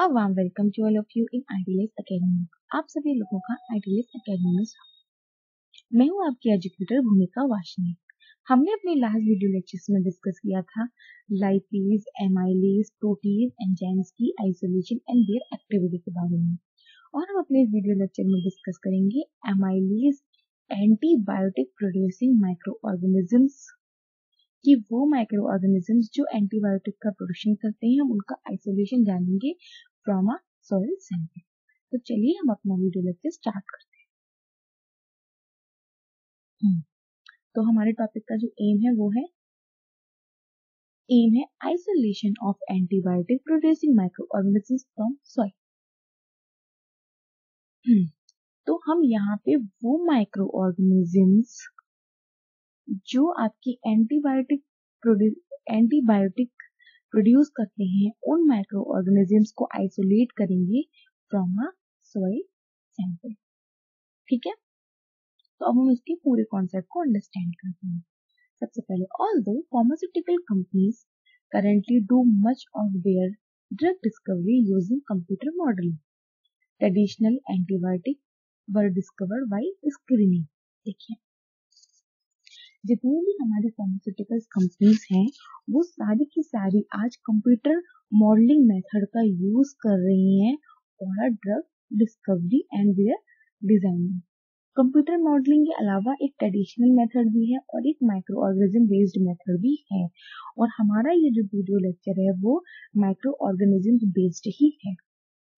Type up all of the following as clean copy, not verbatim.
A warm welcome to all of you in Idealist Academy। आप सभी लोगों का Idealist Academy में स्वागत। मैं हूँ आपकी एजुकेटर भूमिका वाशनी। हमने अपने लास्ट वीडियो लेक्चर्स में डिस्कस किया था लाइपेज, एमाइलेज, प्रोटीज, एंजाइम्स की आइसोलेशन एंड देयर एक्टिविटी के बारे में। और हम अपने वीडियो लेक्चर में डिस्कस करेंगे amylase antibiotic producing micro organisms कि वो माइक्रो ऑर्गेनिजम्स जो एंटीबायोटिक का प्रोडक्शन करते हैं, हम उनका आइसोलेशन जानेंगे फ्रॉम अ सॉइल सैंपल। तो चलिए हम अपना वीडियो लेक्चर स्टार्ट करते हैं। तो हमारे टॉपिक का जो एम है isolation of antibiotic producing micro organisms from soil. तो हम यहाँ पे वो माइक्रो ऑर्गेनिजम्स जो आपकी एंटीबायोटिक प्रोड्यूस करते हैं, उन माइक्रो ऑर्गेनिजम्स को आइसोलेट करेंगे फ्रॉम अ सॉइल सैंपल। ठीक है, तो अब हम इसके पूरे कॉन्सेप्ट को अंडरस्टैंड करते हैं। सबसे पहले, although pharmaceutical companies currently do much of their drug discovery using computer modeling, traditional antibiotics were discovered by screening। देखिए, जितनी भी हमारी फार्मास्यूटिकल कंपनीज हैं, वो सारी की सारी आज कंप्यूटर मॉडलिंग मेथड का यूज कर रही हैं for drug discovery and their designing. Computer modelling के अलावा एक ट्रेडिशनल मेथड भी है और एक माइक्रो ऑर्गेनिज्म बेस्ड मेथड भी है, और हमारा ये जो वीडियो लेक्चर है वो माइक्रो ऑर्गेनिज्म बेस्ड ही है।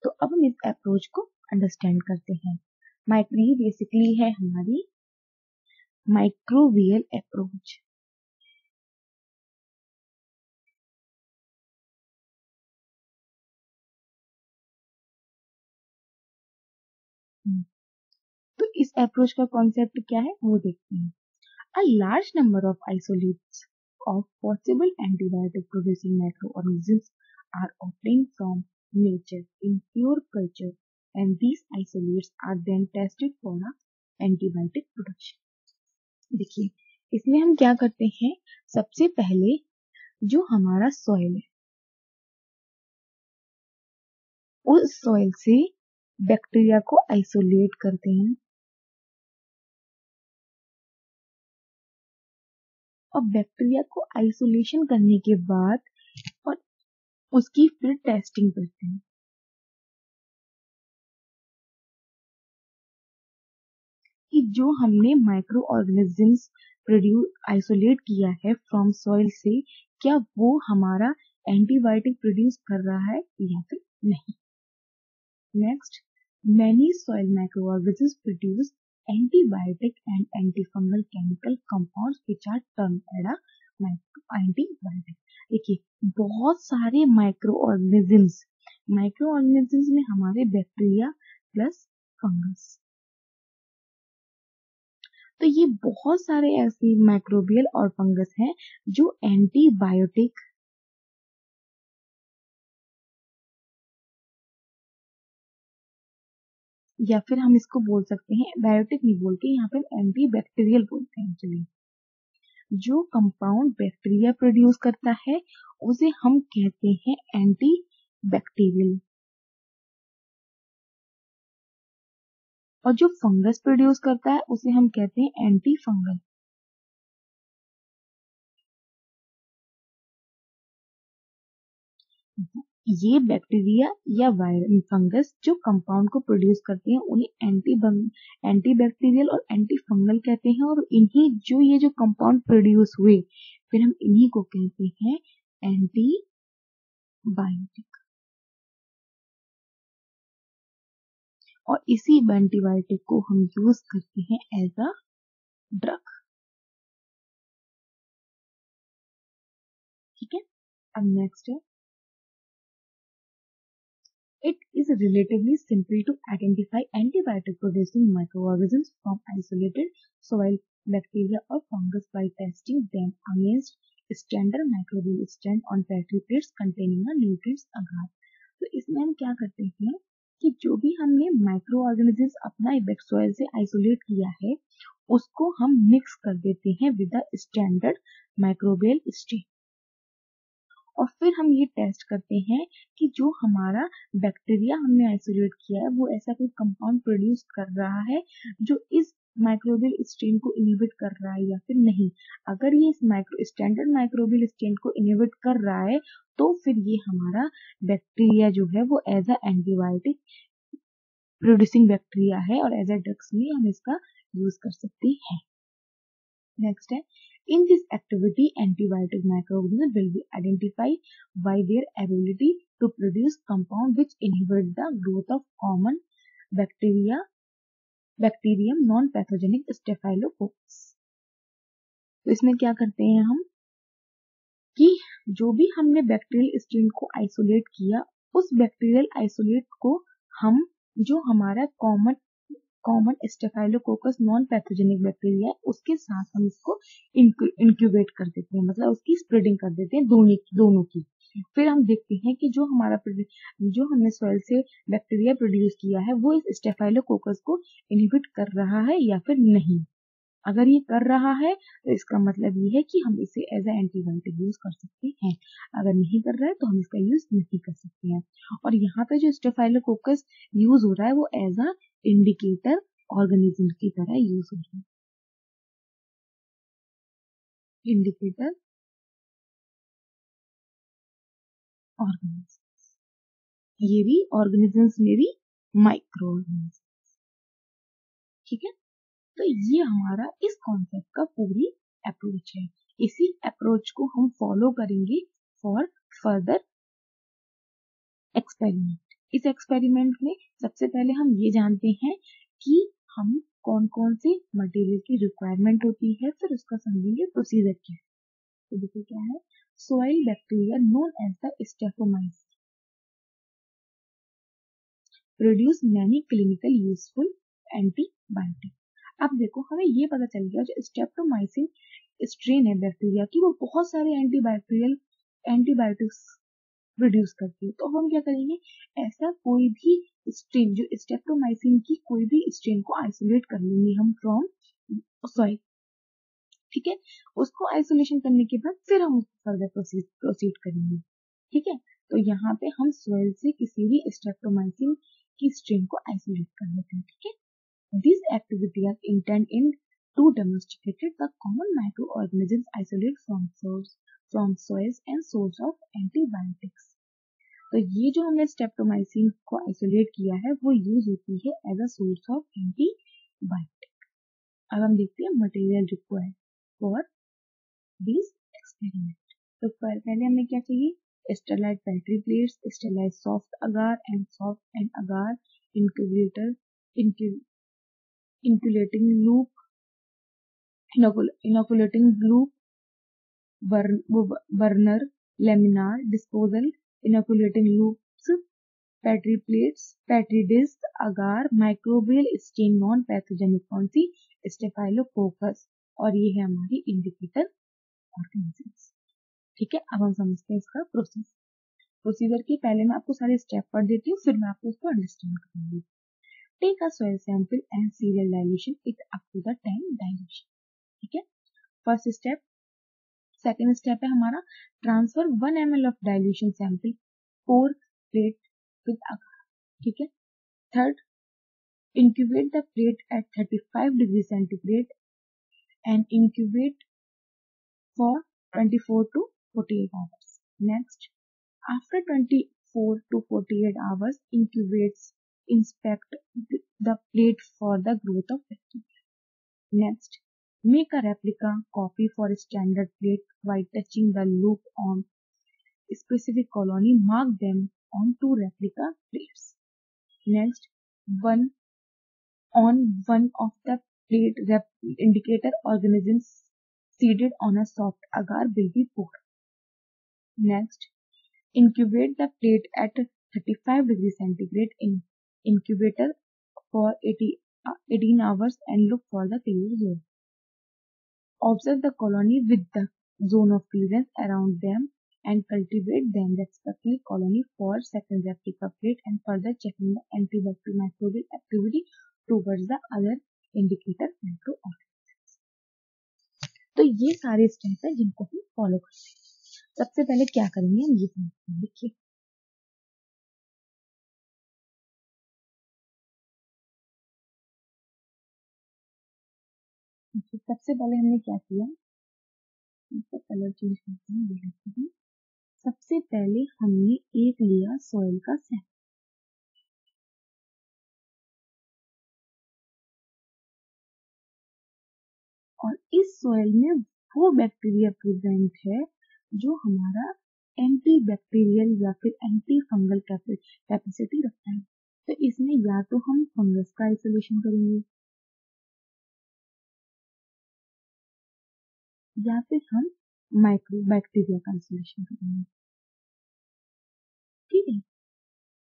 तो अब हम इस अप्रोच को अंडरस्टैंड करते हैं। ये बेसिकली है हमारी माइक्रोबियल अप्रोच। तो इस अप्रोच का कॉन्सेप्ट क्या है वो देखते हैं। A large number of isolates of possible antibiotic producing microorganisms are obtained from nature in pure culture, and these isolates are then tested for antibiotic production। देखिए, इसमें हम क्या करते हैं, सबसे पहले जो हमारा सॉइल है, उस सॉइल से बैक्टीरिया को आइसोलेट करते हैं, और बैक्टीरिया को आइसोलेशन करने के बाद और उसकी फिर टेस्टिंग करते हैं कि जो हमने माइक्रो ऑर्गेनिजम्स आइसोलेट किया है फ्रॉम सॉइल से, क्या वो हमारा एंटीबायोटिक प्रोड्यूस कर रहा है या फिर नहीं। Next, many soil micro organisms produce antibiotic and antifungal chemical compounds which are termed as antibiotic. देखिए, बहुत सारे माइक्रो ऑर्गेनिजम्स में हमारे बैक्टीरिया प्लस फंगस, तो ये बहुत सारे ऐसे माइक्रोबियल और फंगस हैं जो एंटीबायोटिक या फिर हम इसको बोल सकते हैं, बायोटिक नहीं बोलते यहाँ पर, एंटीबैक्टीरियल बोलते हैं। चलिए, जो कंपाउंड बैक्टीरिया प्रोड्यूस करता है उसे हम कहते हैं एंटीबैक्टीरियल, और जो फंगस प्रोड्यूस करता है उसे हम कहते हैं एंटी फंगल। ये बैक्टीरिया या फंगस जो कंपाउंड को प्रोड्यूस करते हैं उन्हें एंटीबैक्टीरियल और एंटी फंगल कहते हैं, और इन्हीं ये जो कंपाउंड प्रोड्यूस हुए फिर हम इन्हीं को कहते हैं एंटीबायोटिक, और इसी एंटीबायोटिक को हम यूज करते हैं एज अ ड्रग। ठीक है, अब नेक्स्ट है, it is relatively simple to identify antibiotic producing microorganisms from isolated soil bacteria or fungus by testing them against standard microbial strain on petri plates containing a nutrients agar। तो इसमें हम क्या करते हैं कि जो भी हमने माइक्रो ऑर्गेनिजम्स अपना सॉइल से आइसोलेट किया है उसको हम मिक्स कर देते हैं with the standard microbial strain, और फिर हम ये टेस्ट करते हैं कि जो हमारा बैक्टीरिया हमने आइसोलेट किया है वो ऐसा कोई कंपाउंड प्रोड्यूस कर रहा है जो इस माइक्रोबियल स्ट्रेन को इनहिबिट कर रहा है या फिर नहीं। अगर ये इस स्टैंडर्ड माइक्रोबियल स्ट्रेन को इनहिबिट कर रहा है तो फिर ये हमारा बैक्टीरिया जो है वो as a antibiotic producing bacteria है और एज अ ड्रग्स में हम इसका यूज कर सकते हैं। नेक्स्ट है, in this activity antibiotic microorganism will be identified by their ability to produce compound which inhibit the growth of common bacterium non pathogenic staphylococcus. तो इसमें क्या करते हैं हम कि जो भी हमने बैक्टीरियल स्ट्रेन को आइसोलेट किया उस बैक्टीरियल आइसोलेट को हम जो हमारा common staphylococcus non pathogenic bacteria है उसके साथ हम इसको इंक्यूबेट कर देते हैं, मतलब उसकी स्प्रेडिंग कर देते हैं दोनों की। फिर हम देखते हैं कि जो हमने सॉइल से बैक्टीरिया प्रोड्यूस किया है वो इस स्टेफाइलोकोकस को इनहिबिट कर रहा है या फिर नहीं। अगर ये कर रहा है तो इसका मतलब ये है कि हम इसे एज ए एंटीबायोटिक यूज कर सकते हैं, अगर नहीं कर रहा है तो हम इसका यूज नहीं कर सकते हैं। और यहाँ पे जो स्टेफाइलोकोकस यूज हो रहा है वो एज अ इंडिकेटर ऑर्गेनिज्म की तरह यूज हो रहा है। इंडिकेटर ऑर्गेनिज्म, ये भी ऑर्गेनिजम्स में भी माइक्रो ऑर्गेनिज्म। ठीक है, तो ये हमारा इस कॉन्सेप्ट का पूरी अप्रोच है। इसी अप्रोच को हम फॉलो करेंगे फॉर फर्दर एक्सपेरिमेंट। इस एक्सपेरिमेंट में सबसे पहले हम ये जानते हैं कि हम कौन कौन से मटेरियल की रिक्वायरमेंट होती है, फिर उसका समझेंगे प्रोसीजर क्या है। तो देखिए क्या है, soil bacteria known as the streptomyces produce many clinical useful antibiotic. अब देखो हमें ये पता चल गया जो स्ट्रेप्टोमाइसिन स्ट्रेन है बैक्टीरिया की वो बहुत सारे एंटीबायोटिक्स प्रोड्यूस करती है। तो हम क्या करेंगे, ऐसा कोई भी स्ट्रेन जो स्ट्रेप्टोमाइसिन की कोई भी स्ट्रेन को आइसोलेट कर लेंगे हम फ्रॉम सॉइल। ठीक है, उसको आइसोलेशन करने के बाद फिर हम उसको फर्दर प्रोसीड करेंगे। ठीक है, तो यहाँ पे हम सॉइल से किसी भी स्ट्रेप्टोमाइसिन की स्ट्रेन को आइसोलेट कर लेते हैं। ठीक है, this activity are intend in to demonstrated the common microorganisms isolate from soils and source of antibiotics. तो ये जो हमने स्ट्रेप्टोमाइसिन को आइसोलेट किया है वो यूज होती है as a source of antibiotic. अब हम देखते हैं material required for this experiment. तो पहले हमें क्या चाहिए, sterile petri plates, sterile soft agar and agar, incubator, inoculating loop, burner, laminar disposal, inoculating loops, petri plates, petri disc, agar, microbial strain non pathogenic कौन सी, स्टेफाइलोकोकस, और ये है हमारी इंडिकेटर ऑर्गेनिजम्स। ठीक है, अब हम समझते हैं इसका प्रोसीजर की। पहले मैं आपको सारे स्टेप पढ़ देती हूँ फिर मैं आपको इसको अंडरस्टैंड करूंगी। Take a soil sample and serial dilution it up to the time dilution. ठीक है, फर्स्ट स्टेप। सेकेंड स्टेप है हमारा transfer 1 ml of dilution sample 4 plate with agar. ठीक है, third, incubate the plate at 35 degrees centigrade and incubate for 24 to 48 hours. Next, after 24 to 48 hours, inspect the plate for the growth of bacteria. Next, make a replica copy for a standard plate by touching the loop on specific colony. Mark them on 2 replica plates. Next, on one of the plate indicator organisms seeded on a soft agar will be poured. Next, incubate the plate at 35 degrees centigrade in incubator for 18 hours and look for the clear zone. Observe the colony with the zone of clearance around them and cultivate them respective colony for second replica plate and further checking the antibacterial microbial activity towards the other indicator microorganisms. तो ये सारे step है जिनको हम follow करते हैं। सबसे पहले क्या करेंगे हम ये समझते हैं। देखिए सबसे पहले हमने क्या किया, इसका कलर चेंज करते हैं, ये लिखते हैं। सबसे पहले हमने एक लिया सॉइल का सैंपल, और इस सॉइल में वो बैक्टीरिया प्रेजेंट है जो हमारा एंटी बैक्टीरियल या फिर एंटी फंगल कैपेसिटी रखता है। तो इसमें या तो हम फंगस का आइसोलेशन करेंगे या फिर हम माइक्रो बैक्टीरिया का आइसोलेशन करेंगे। ठीक है,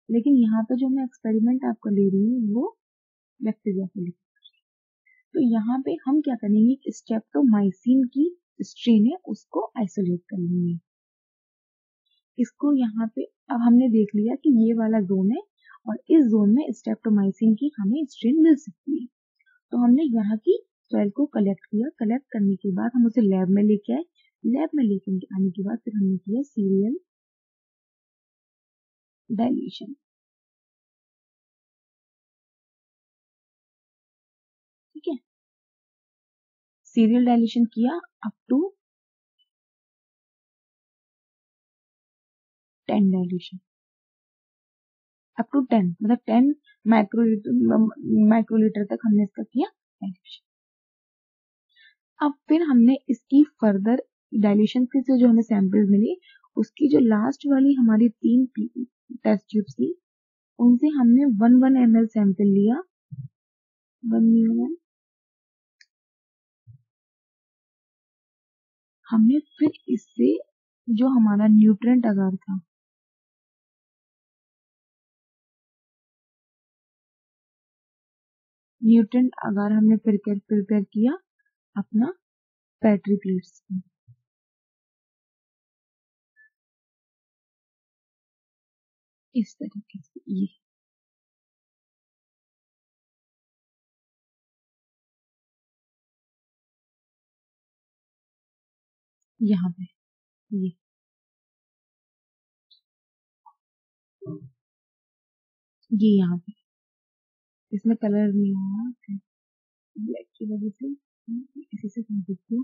लेकिन यहाँ पे जो मैं एक्सपेरिमेंट आपको ले रही हूँ वो बैक्टीरिया के लिए। तो यहाँ पे हम क्या करेंगे, स्ट्रेप्टोमाइसिन की स्ट्रेन है उसको आइसोलेट कर लेंगे। इसको यहाँ पे अब हमने देख लिया कि ये वाला जोन है और इस जोन में स्ट्रेप्टोमाइसिन की हमें स्ट्रेन मिल सकती है। तो हमने यहाँ की सॉइल को कलेक्ट किया, कलेक्ट करने के बाद हम उसे लैब में लेके आए, लैब में लेके आने के बाद फिर हमने किया सीरियल डाइल्यूशन। ठीक है, सीरियल डाइल्यूशन किया up to 10 dilution, up to 10 मतलब 10 माइक्रोलीटर तक हमने इसका किया डाइल्यूशन। अब फिर हमने इसकी फर्दर डाइल्यूशन से जो हमें सैंपल मिले उसकी जो लास्ट वाली हमारी 3 टेस्ट ट्यूब्स थी उनसे हमने 1 ml सैंपल लिया, 1 ml। हमने फिर इससे जो हमारा न्यूट्रिएंट अगार था न्यूट्रिएंट अगार हमने प्रिपेयर किया अपना पेट्री प्लेट्स में। इस तरीके से ये यहाँ पे ये यहाँ पे इसमें कलर नहीं आया ब्लैक की वजह से, इसी से समझ सकते हो।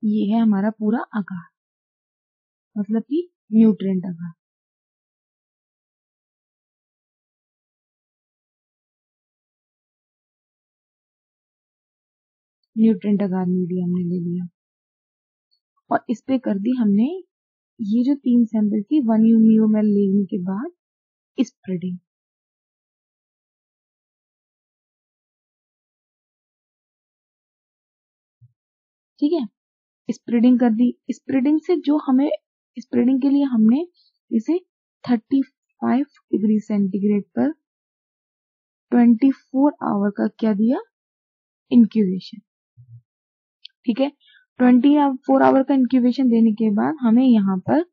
ये है हमारा पूरा अगार, मतलब कि न्यूट्रिएंट अगार। न्यूट्रिएंट अगार मीडिया हमने ले लिया और इस पे कर दी हमने ये जो 3 सैंपल थी 1 ml लेने के बाद स्प्रेडिंग। ठीक है, स्प्रेडिंग कर दी। स्प्रेडिंग से जो हमें स्प्रेडिंग के लिए हमने इसे 35 डिग्री सेंटीग्रेड पर 24 आवर का क्या दिया, इंक्यूबेशन। ठीक है, 24 आवर का इंक्यूबेशन देने के बाद हमें यहाँ पर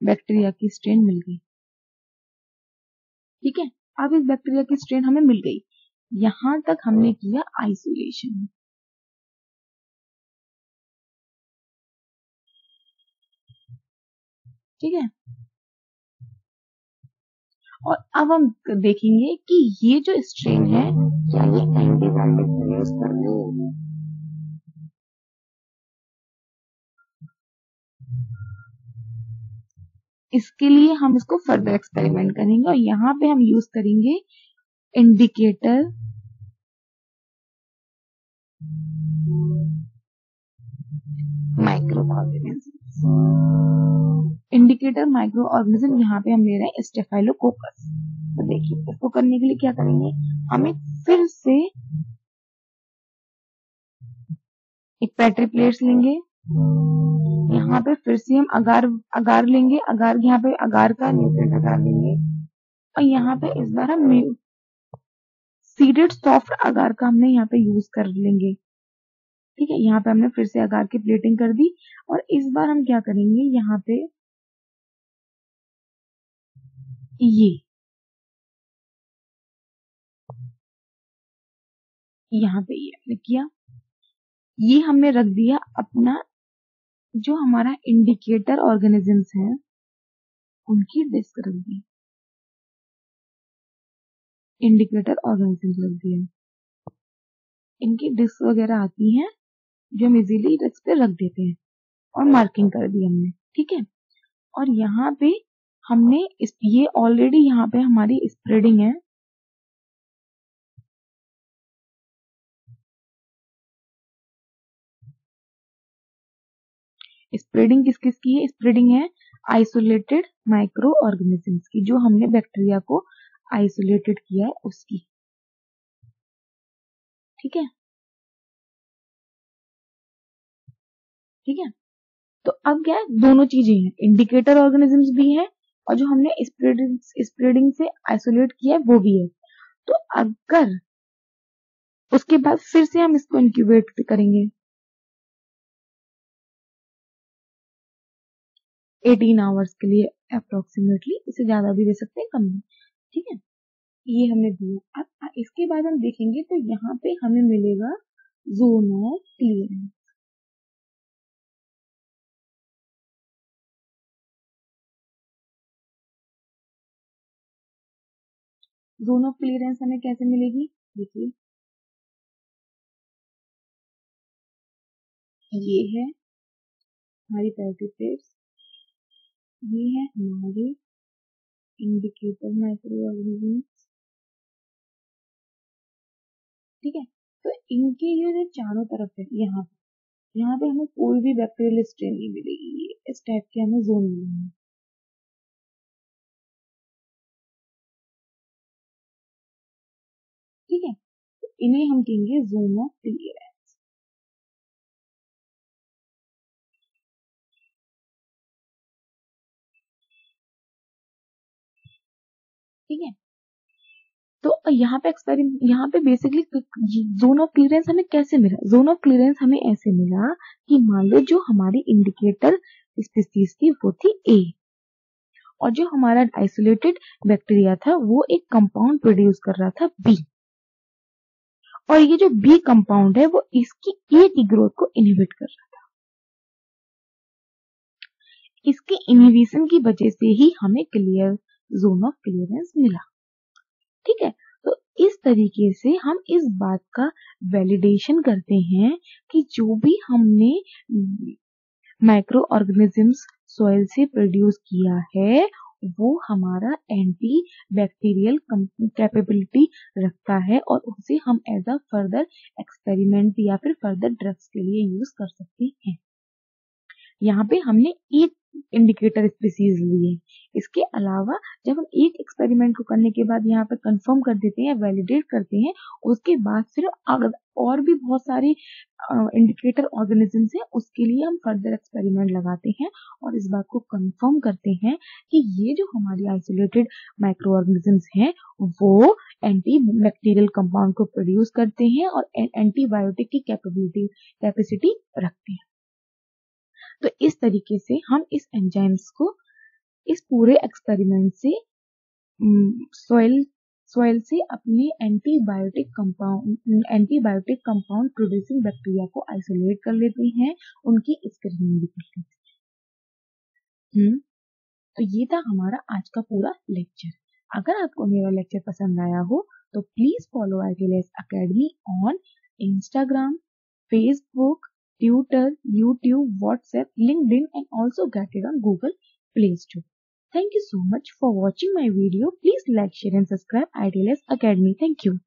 बैक्टीरिया की स्ट्रेन मिल गई। ठीक है, अब इस बैक्टीरिया की स्ट्रेन हमें मिल गई, यहां तक हमने किया आइसोलेशन। ठीक है, और अब हम देखेंगे कि ये जो स्ट्रेन है क्या ये एंटीबायोटिक यूज करने, इसके लिए हम इसको फर्दर एक्सपेरिमेंट करेंगे और यहाँ पे हम यूज करेंगे indicator micro organism. Indicator micro organism यहाँ पे हम ले रहे हैं स्टेफाइलोकोकस। तो देखिए इसको करने के लिए क्या करेंगे, हमें फिर से एक पेट्री प्लेट्स लेंगे, यहाँ पे फिर से हम अगार लेंगे, अगार यहाँ पे अगार का न्यूट्रिएंट अगार लेंगे और यहाँ पे इस बार हम सीडेड सॉफ्ट अगार का हमने यहाँ पे यूज कर लेंगे। ठीक है, यहाँ पे हमने फिर से अगार की प्लेटिंग कर दी और इस बार हम क्या करेंगे, यहाँ पे ये यहाँ पे ये हमने किया, ये हमने रख दिया अपना जो हमारा इंडिकेटर ऑर्गेनिजम्स हैं उनकी डिस्क रख दी, इंडिकेटर ऑर्गेनिजम्स रख दिए, इनकी डिस्क वगैरह आती हैं जो हम इजीली डिस्क पे रख देते हैं और मार्किंग कर दी हमने, ठीक है। और यहाँ पे हमने ये ऑलरेडी यहाँ पे हमारी स्प्रेडिंग है, स्प्रेडिंग किस किस की है, स्प्रेडिंग है आइसोलेटेड माइक्रो ऑर्गेनिजम्स की, जो हमने बैक्टीरिया को आइसोलेटेड किया है उसकी, ठीक है, ठीक है। तो अब क्या है, दोनों चीजें हैं, इंडिकेटर ऑर्गेनिजम्स भी है और जो हमने स्प्रेडिंग से आइसोलेट किया है वो भी है। तो अगर उसके बाद फिर से हम इसको इंक्यूबेट करेंगे 18 आवर्स के लिए अप्रोक्सीमेटली, इससे ज्यादा भी दे सकते हैं, कम भी, ठीक है। ये हमने दिया। अब इसके बाद हम देखेंगे तो यहाँ पे हमें मिलेगा zone of clearance. Zone of clearance हमें कैसे मिलेगी, देखिए ये है हमारी पैकेट प्लेट्स, ये है हमारे इंडिकेटर माइक्रो ऑर्गेनिजम्स, ठीक है। तो इनके ये जो चारों तरफ है, यहाँ पे हमें कोई भी बैक्टीरियल स्ट्रेन नहीं मिलेगी, ये इस टाइप के हमें जोन मिलेंगे, ठीक है। तो इन्हें हम कहेंगे जोन ऑफ क्लियरेंस, ठीक है। तो यहाँ पे बेसिकली जोन ऑफ क्लियरेंस हमें कैसे मिला, जोन ऑफ क्लियरेंस हमें ऐसे मिला कि मान लो जो हमारी इंडिकेटर स्पीसीज थी वो थी ए, और जो हमारा आइसोलेटेड बैक्टीरिया था वो एक कंपाउंड प्रोड्यूस कर रहा था बी, और ये जो बी कंपाउंड है वो इसकी ए की ग्रोथ को इनहिबिट कर रहा था, इसके इनहिबिशन की वजह से ही हमें क्लियर जोन ऑफ क्लियरेंस मिला, ठीक है। तो इस तरीके से हम इस बात का वैलिडेशन करते हैं कि जो भी हमने माइक्रो ऑर्गेनिजम्स सॉइल से प्रोड्यूस किया है वो हमारा एंटी बैक्टीरियल कैपेबिलिटी रखता है, और उसे हम एज अ फर्दर एक्सपेरिमेंट या फिर फर्दर ड्रग्स के लिए यूज कर सकते हैं। यहाँ पे हमने एक इंडिकेटर स्पीसीज लिए, इसके अलावा जब हम एक एक्सपेरिमेंट को करने के बाद यहाँ पे कंफर्म कर देते हैं, वैलिडेट करते हैं, उसके बाद फिर अगर और भी बहुत सारे इंडिकेटर ऑर्गेनिजम्स हैं उसके लिए हम फर्दर एक्सपेरिमेंट लगाते हैं और इस बात को कंफर्म करते हैं कि ये जो हमारी आइसोलेटेड माइक्रो ऑर्गेनिजम्स हैं वो एंटी बैक्टीरियल कंपाउंड को प्रोड्यूस करते हैं और एंटीबायोटिक की कैपेसिटी रखते हैं। तो इस तरीके से हम इस एंजाइम्स को इस पूरे एक्सपेरिमेंट से सॉइल से अपने एंटीबायोटिक कंपाउंड प्रोड्यूसिंग बैक्टीरिया को आइसोलेट कर लेते हैं, उनकी स्क्रीनिंग भी कर लेते हैं। तो ये था हमारा आज का पूरा लेक्चर। अगर आपको मेरा लेक्चर पसंद आया हो तो please follow ITLS Academy on Instagram, Facebook, Twitter, YouTube, WhatsApp, LinkedIn, and also get it on Google Play Store. Thank you so much for watching my video. Please like, share and subscribe ITLS Academy. Thank you.